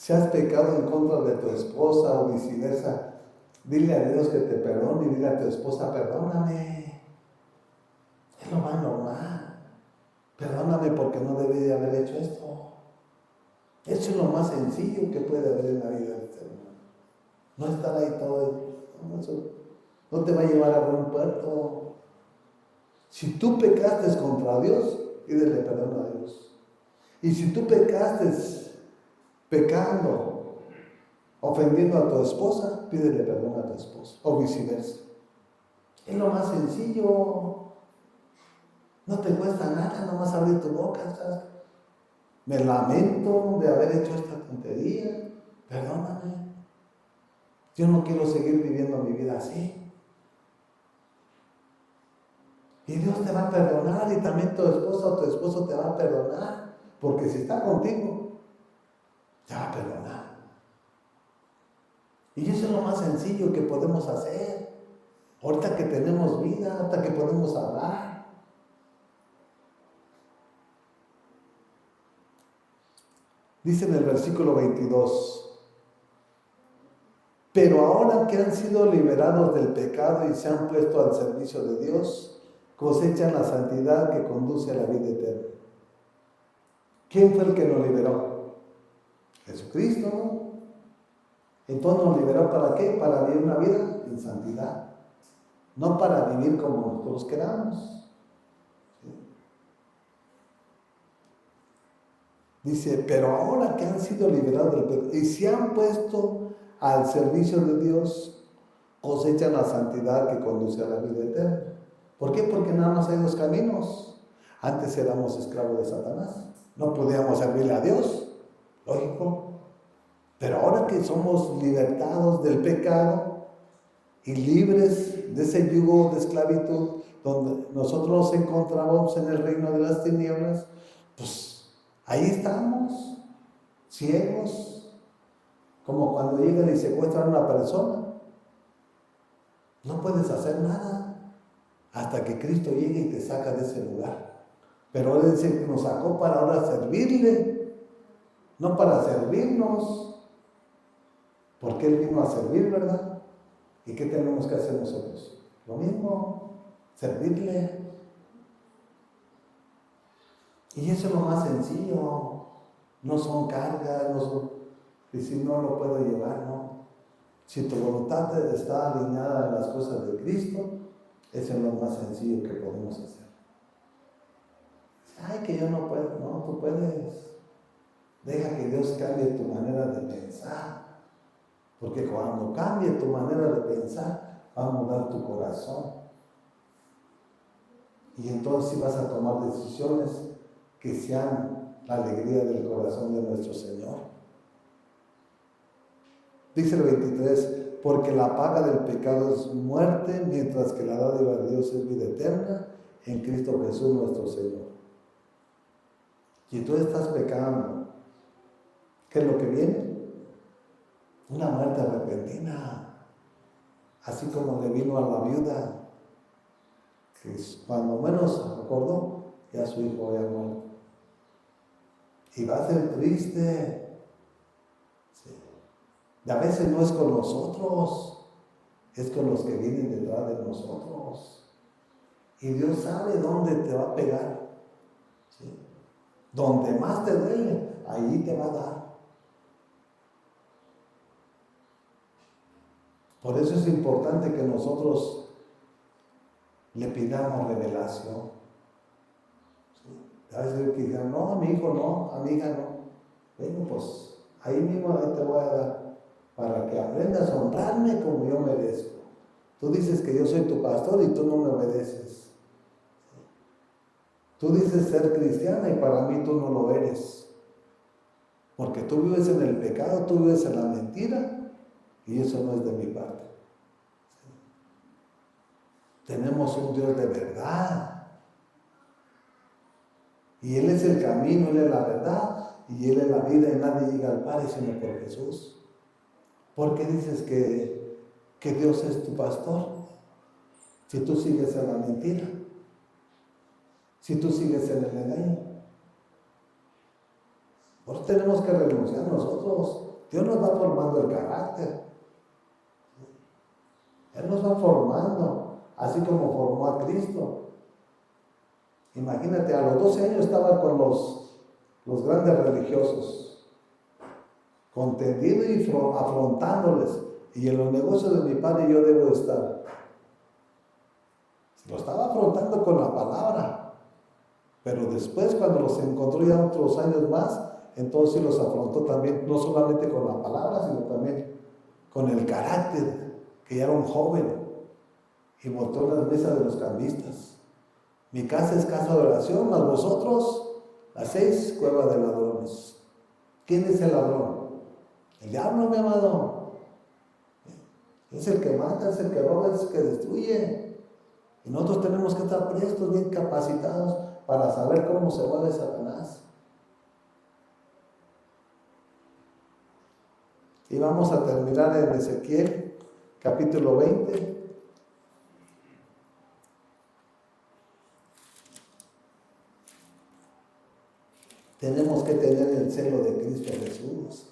Si has pecado en contra de tu esposa o viceversa, dile a Dios que te perdone y dile a tu esposa, perdóname. Es lo más normal. Perdóname porque no debí de haber hecho esto. Eso es lo más sencillo que puede haber en la vida del ser humano. No estar ahí todo. Eso no te va a llevar a buen puerto. Si tú pecaste contra Dios, pídele perdón a Dios. Y si tú pecaste pecando, ofendiendo a tu esposa, pídele perdón a tu esposa. O viceversa. Es lo más sencillo. No te cuesta nada nomás abrir tu boca. ¿Sabes? Me lamento de haber hecho esta tontería. Perdóname. Yo no quiero seguir viviendo mi vida así. Y Dios te va a perdonar y también tu esposa o tu esposo te va a perdonar. Porque si está contigo, te va a perdonar. Y eso es lo más sencillo que podemos hacer. Ahorita que tenemos vida, ahorita que podemos hablar. Dice en el versículo 22. Pero ahora que han sido liberados del pecado y se han puesto al servicio de Dios, cosechan la santidad que conduce a la vida eterna. ¿Quién fue el que nos liberó? Jesucristo, ¿no? Entonces nos liberó ¿para qué? Para vivir una vida en santidad. No para vivir como nosotros queramos. ¿Sí? Dice, pero ahora que han sido liberados del pecado y se han puesto al servicio de Dios, cosechan la santidad que conduce a la vida eterna. ¿Por qué? Porque nada más hay dos caminos. Antes éramos esclavos de Satanás. No podíamos servirle a Dios. Lógico. Pero ahora que somos libertados del pecado y libres de ese yugo de esclavitud, donde nosotros nos encontramos en el reino de las tinieblas, pues ahí estamos, ciegos, como cuando llegan y secuestran a una persona. No puedes hacer nada hasta que Cristo llegue y te saca de ese lugar. Pero Él dice que nos sacó para ahora servirle, no para servirnos. Porque Él vino a servir, ¿verdad? ¿Y qué tenemos que hacer nosotros? Lo mismo, servirle. Y eso es lo más sencillo. No son cargas, no son... Y si no lo puedo llevar, no. Si tu voluntad está alineada en las cosas de Cristo, eso es lo más sencillo que podemos hacer. Ay, que yo no puedo. No, tú puedes. Deja que Dios cambie tu manera de pensar. Porque cuando cambie tu manera de pensar, va a mudar tu corazón. Y entonces sí vas a tomar decisiones que sean la alegría del corazón de nuestro Señor. Dice el 23, porque la paga del pecado es muerte, mientras que la dádiva de Dios es vida eterna en Cristo Jesús nuestro Señor. Si tú estás pecando, ¿qué es lo que viene? Una muerte repentina, así como le vino a la viuda, que cuando menos acordó, ya su hijo había muerto. Y va a ser triste. Sí. Y a veces no es con nosotros, es con los que vienen detrás de nosotros. Y Dios sabe dónde te va a pegar. ¿Sí? Donde más te duele, ahí te va a dar. Por eso es importante que nosotros le pidamos revelación. ¿Sí? A veces que digan, no, a mi hijo no, a mi hija no. Bueno, pues ahí mismo te voy a dar para que aprendas a honrarme como yo merezco. Tú dices que yo soy tu pastor y tú no me obedeces. ¿Sí? Tú dices ser cristiana y para mí tú no lo eres. Porque tú vives en el pecado, tú vives en la mentira. Y eso no es de mi parte. ¿Sí? Tenemos un Dios de verdad. Y Él es el camino, Él es la verdad, y Él es la vida, y nadie llega al Padre sino por Jesús. ¿Por qué dices que Dios es tu pastor? Si tú sigues en la mentira, si tú sigues en el engaño. Por eso tenemos que renunciar nosotros Dios nos va formando el carácter. Él nos va formando, así como formó a Cristo. Imagínate, a los 12 años estaba con los grandes religiosos, contendiendo y afrontándoles. Y en los negocios de mi padre yo debo estar. Lo estaba afrontando con la palabra. Pero después, cuando los encontró ya otros años más, entonces los afrontó también, no solamente con la palabra, sino también con el carácter, que ya era un joven, y botó las mesas de los cambistas. Mi casa es casa de oración, mas vosotros hacéis cueva de ladrones. ¿Quién es el ladrón? El diablo, mi amado. Es el que mata, es el que roba, es el que destruye. Y nosotros tenemos que estar prestos, bien capacitados, para saber cómo se mueve Satanás. Y vamos a terminar en Ezequiel, capítulo 20. Tenemos que tener el celo de Cristo Jesús.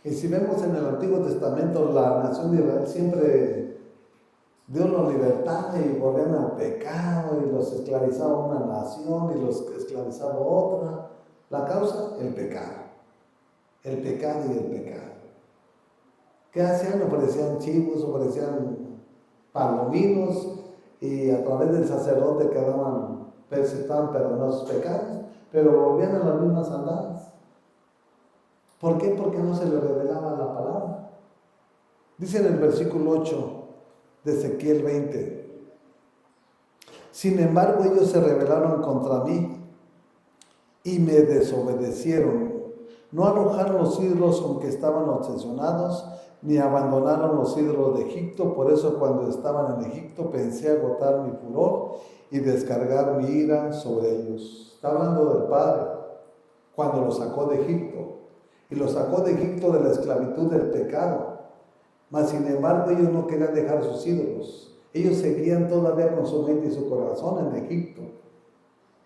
Y si vemos en el Antiguo Testamento, la nación de Israel siempre Dios los libertaba y volvían al pecado y los esclavizaba una nación y los esclavizaba otra. La causa, el pecado. El pecado y el pecado. ¿Qué hacían? Ofrecían chivos, ofrecían palominos y a través del sacerdote estaban perdonados sus pecados, pero volvían a las mismas andadas. ¿Por qué? Porque no se les revelaba la palabra. Dice en el versículo 8 de Ezequiel 20: sin embargo, ellos se rebelaron contra mí y me desobedecieron. No arrojaron los ídolos con que estaban obsesionados, ni abandonaron los ídolos de Egipto. Por eso, cuando estaban en Egipto, pensé agotar mi furor y descargar mi ira sobre ellos. Está hablando del Padre, cuando los sacó de Egipto. Y los sacó de Egipto de la esclavitud del pecado. Mas, sin embargo, ellos no querían dejar sus ídolos. Ellos seguían todavía con su mente y su corazón en Egipto,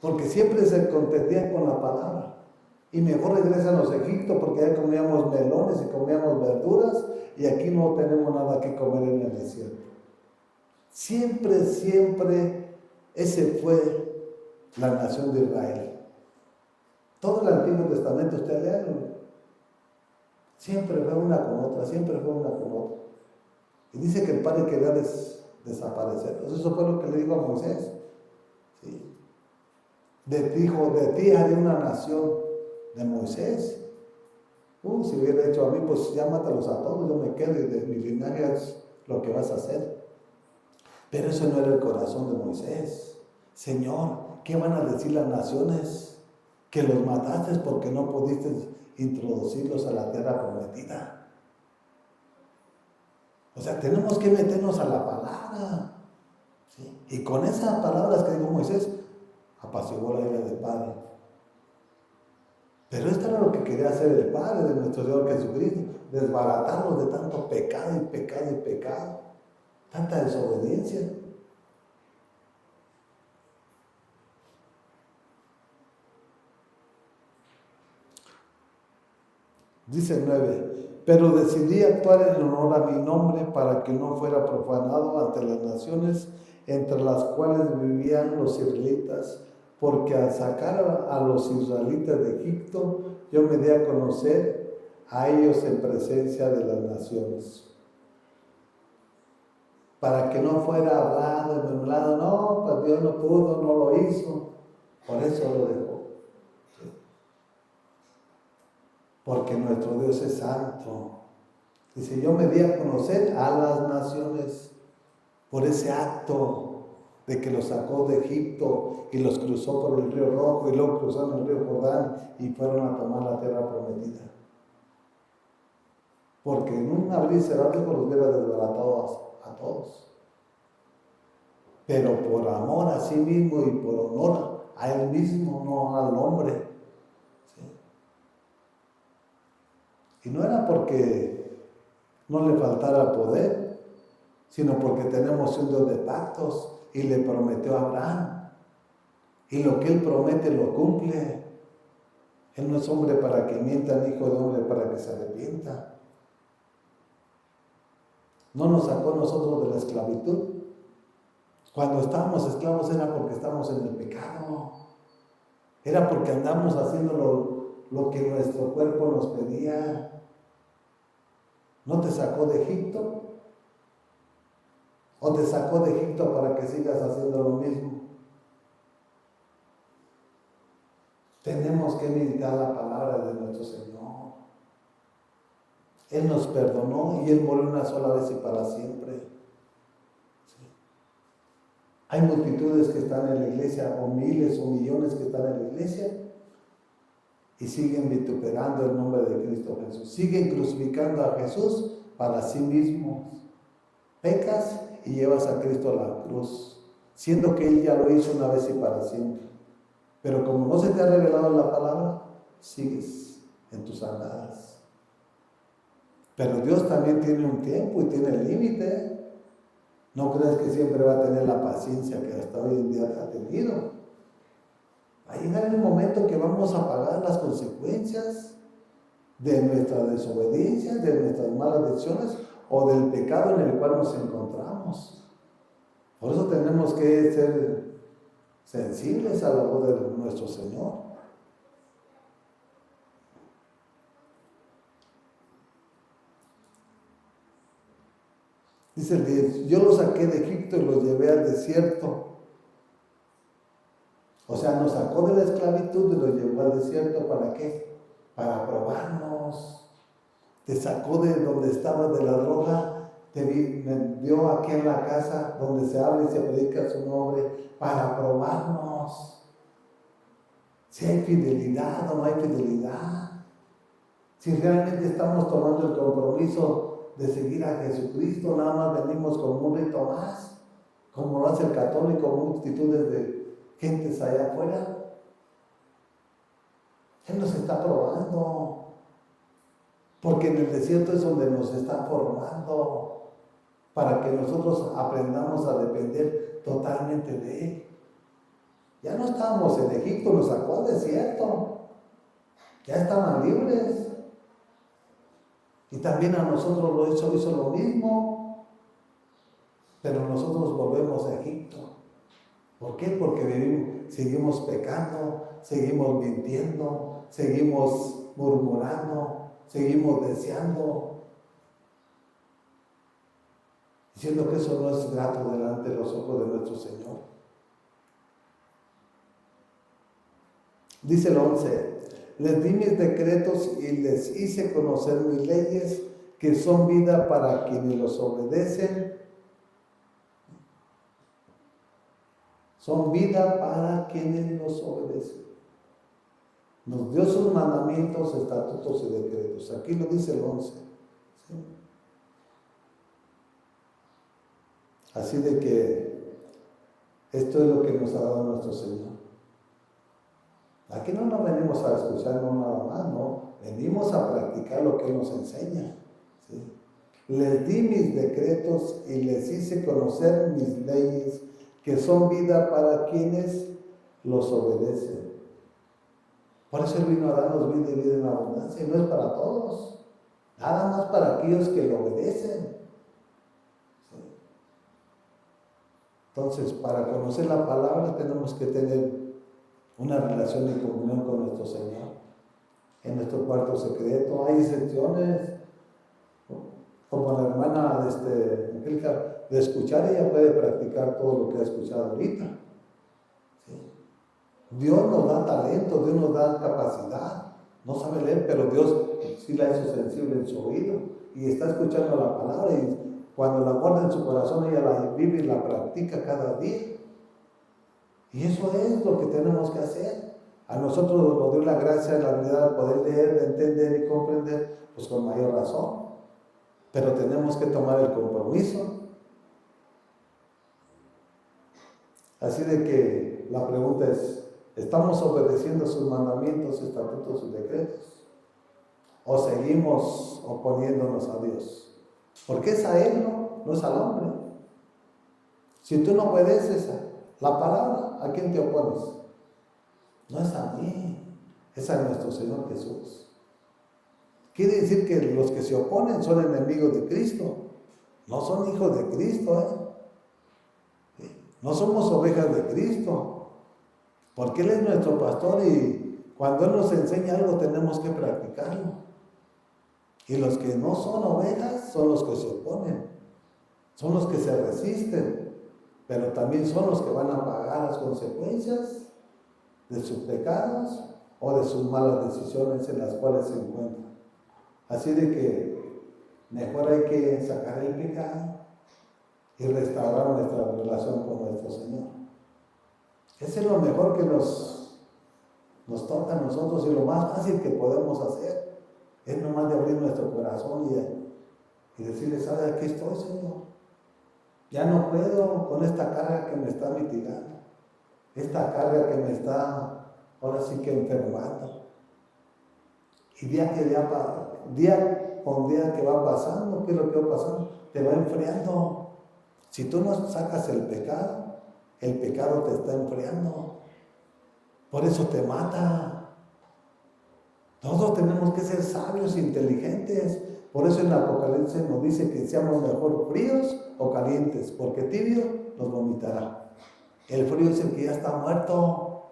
porque siempre se contendían con la palabra. Y mejor regresan a los Egiptos, porque allá comíamos melones y comíamos verduras, y aquí no tenemos nada que comer en el desierto. Siempre, siempre, ese fue la nación de Israel. Todo el Antiguo Testamento, usted léalo. Siempre fue una con otra, siempre fue una con otra. Y dice que el Padre quería desaparecer. Eso fue lo que le dijo a Moisés. ¿Sí? De ti haré una nación, de Moisés. Si hubiera hecho a mí, pues ya mátalos a todos, yo me quedo y de mi linaje es lo que vas a hacer. Pero eso no era el corazón de Moisés. Señor, ¿qué van a decir las naciones? Que los mataste porque no pudiste introducirlos a la tierra prometida. O sea, tenemos que meternos a la palabra. ¿Sí? Y con esas palabras que dijo Moisés, apaciguó la ira del Padre. Pero esto era lo que quería hacer el Padre de nuestro Señor Jesucristo, desbaratarnos de tanto pecado y pecado y pecado, tanta desobediencia. Dice 9: pero decidí actuar en honor a mi nombre para que no fuera profanado ante las naciones entre las cuales vivían los israelitas, porque al sacar a los israelitas de Egipto, yo me di a conocer a ellos en presencia de las naciones. Para que no fuera hablado y murmurado, no, pues Dios no pudo, no lo hizo, por eso lo dejó. ¿Sí? Porque nuestro Dios es santo. Dice, yo me di a conocer a las naciones por ese acto de que los sacó de Egipto y los cruzó por el río Rojo y luego cruzaron el río Jordán y fueron a tomar la tierra prometida. porque en un abrir y cerrar de ojos los hubiera desbaratado a todos. Pero por amor a sí mismo y por honor a él mismo, no al hombre. ¿Sí? Y no era porque no le faltara poder, sino porque tenemos un Dios de pactos y le prometió a Abraham. Y lo que él promete lo cumple. Él no es hombre para que mienta, ni hijo de hombre para que se arrepienta. No nos sacó a nosotros de la esclavitud. Cuando estábamos esclavos era porque estábamos en el pecado. Era porque andamos haciendo lo que nuestro cuerpo nos pedía. ¿No te sacó de Egipto? ¿O te sacó de Egipto para que sigas haciendo lo mismo? Tenemos que meditar la palabra de nuestro Señor. Él nos perdonó y Él murió una sola vez y para siempre. Sí. Hay multitudes que están en la iglesia, o miles o millones que están en la iglesia, y siguen vituperando el nombre de Cristo Jesús. Siguen crucificando a Jesús para sí mismos. Pecas y llevas a Cristo a la cruz, siendo que Él ya lo hizo una vez y para siempre. Pero como no se te ha revelado la palabra, sigues en tus andadas. Pero Dios también tiene un tiempo y tiene el límite. No crees que siempre va a tener la paciencia que hasta hoy en día ha tenido. Va a llegar el momento que vamos a pagar las consecuencias de nuestra desobediencia, de nuestras malas decisiones o del pecado en el cual nos encontramos. Por eso tenemos que ser sensibles a la voz de nuestro Señor. Dice el 10, yo los saqué de Egipto y los llevé al desierto. O sea, nos sacó de la esclavitud y los llevó al desierto. ¿Para qué? Para probarnos. Te sacó de donde estabas de la droga, te dio aquí en la casa donde se habla y se predica su nombre para probarnos. Si hay fidelidad o no hay fidelidad. Si realmente estamos tomando el compromiso de seguir a Jesucristo, nada más venimos como un rito más, como lo hace el católico, multitudes de gentes allá afuera. Él nos está probando, porque en el desierto es donde nos está formando, para que nosotros aprendamos a depender totalmente de Él. Ya no estábamos en Egipto, nos sacó al desierto, ya estaban libres. Y también a nosotros hizo lo mismo, pero nosotros volvemos a Egipto. ¿Por qué? Porque seguimos pecando, seguimos mintiendo, seguimos murmurando, seguimos deseando, diciendo que eso no es grato delante de los ojos de nuestro Señor. Dice el 11, les di mis decretos y les hice conocer mis leyes, que son vida para quienes los obedecen. Son vida para quienes los obedecen. Nos dio sus mandamientos, estatutos y decretos. Aquí lo dice el 11. ¿Sí? Así de que esto es lo que nos ha dado nuestro Señor. Aquí no nos venimos a escucharnos nada más, no. Venimos a practicar lo que Él nos enseña. ¿Sí? Les di mis decretos y les hice conocer mis leyes, que son vida para quienes los obedecen. Por eso Él vino a darnos vida y vida en abundancia, y no es para todos, nada más para aquellos que lo obedecen. ¿Sí? Entonces, para conocer la palabra tenemos que tener una relación y comunión con nuestro Señor. En nuestro cuarto secreto hay excepciones, como la hermana Angélica, de escuchar, ella puede practicar todo lo que ha escuchado ahorita. ¿Sí? Dios nos da talento, Dios nos da capacidad. No sabe leer, pero Dios sí la hizo sensible en su oído y está escuchando la palabra, y cuando la guarda en su corazón ella la vive y la practica cada día. Y eso es lo que tenemos que hacer. A nosotros nos dio la gracia, la habilidad de poder leer, de entender y comprender, pues con mayor razón. pero tenemos que tomar el compromiso. Así de que la pregunta es, ¿estamos obedeciendo sus mandamientos, estatutos y decretos? ¿O seguimos oponiéndonos a Dios? Porque es a Él, no es al hombre. Si tú no obedeces a la palabra, ¿a quién te opones? No es a mí, es a nuestro Señor Jesús. Quiere decir que los que se oponen son enemigos de Cristo, no son hijos de Cristo, No somos ovejas de Cristo, porque Él es nuestro pastor y cuando Él nos enseña algo tenemos que practicarlo. Y los que no son ovejas son los que se oponen, son los que se resisten, pero también son los que van a pagar las consecuencias de sus pecados o de sus malas decisiones en las cuales se encuentran. Así de que mejor hay que sacar el pecado y restaurar nuestra relación con nuestro Señor. Ese es lo mejor que nos toca a nosotros y lo más fácil que podemos hacer. Es nomás de abrir nuestro corazón y decirle, ¿sabe? Aquí estoy, Señor. Ya no puedo con esta carga que me está mitigando. Esta carga que me está, ahora sí que enfermando. Y día con día que va pasando, ¿qué es lo que va pasando? Te va enfriando. Si tú no sacas el pecado te está enfriando. Por eso te mata. Todos tenemos que ser sabios, inteligentes. Por eso en Apocalipsis nos dice que seamos mejor fríos o calientes, porque tibio nos vomitará. El frío es el que ya está muerto.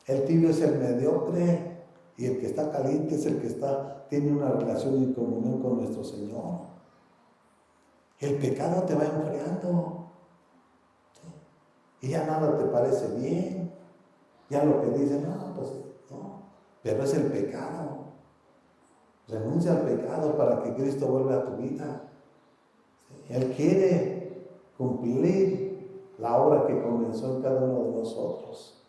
El tibio es el mediocre. Y el que está caliente es el que tiene una relación y comunión con nuestro Señor. El pecado te va enfriando. ¿Sí? Y ya nada te parece bien. Ya lo que dicen, no. Pero es el pecado. Renuncia al pecado para que Cristo vuelva a tu vida. ¿Sí? Él quiere cumplir la obra que comenzó en cada uno de nosotros.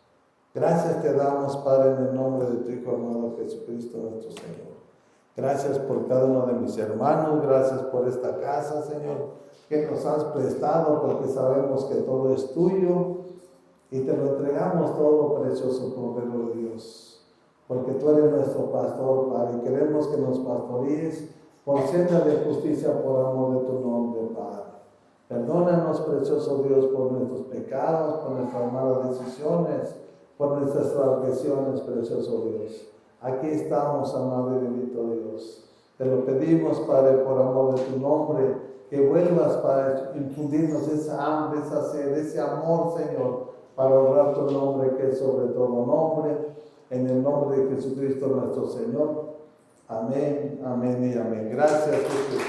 Gracias te damos, Padre, en el nombre de tu Hijo amado Jesucristo, nuestro Señor. Gracias por cada uno de mis hermanos, gracias por esta casa, Señor, que nos has prestado, porque sabemos que todo es tuyo y te lo entregamos todo, precioso Cordero de Dios, porque tú eres nuestro pastor, Padre, y queremos que nos pastorees por senda de justicia, por amor de tu nombre, Padre. Perdónanos, precioso Dios, por nuestros pecados, por nuestras malas decisiones, por nuestras transgresiones, precioso Dios. Aquí estamos, amado y bendito Dios. Te lo pedimos, Padre, por amor de tu nombre, que vuelvas para infundirnos esa hambre, esa sed, ese amor, Señor, para honrar tu nombre, que es sobre todo nombre, en el nombre de Jesucristo nuestro Señor. Amén, amén y amén. Gracias, Jesús.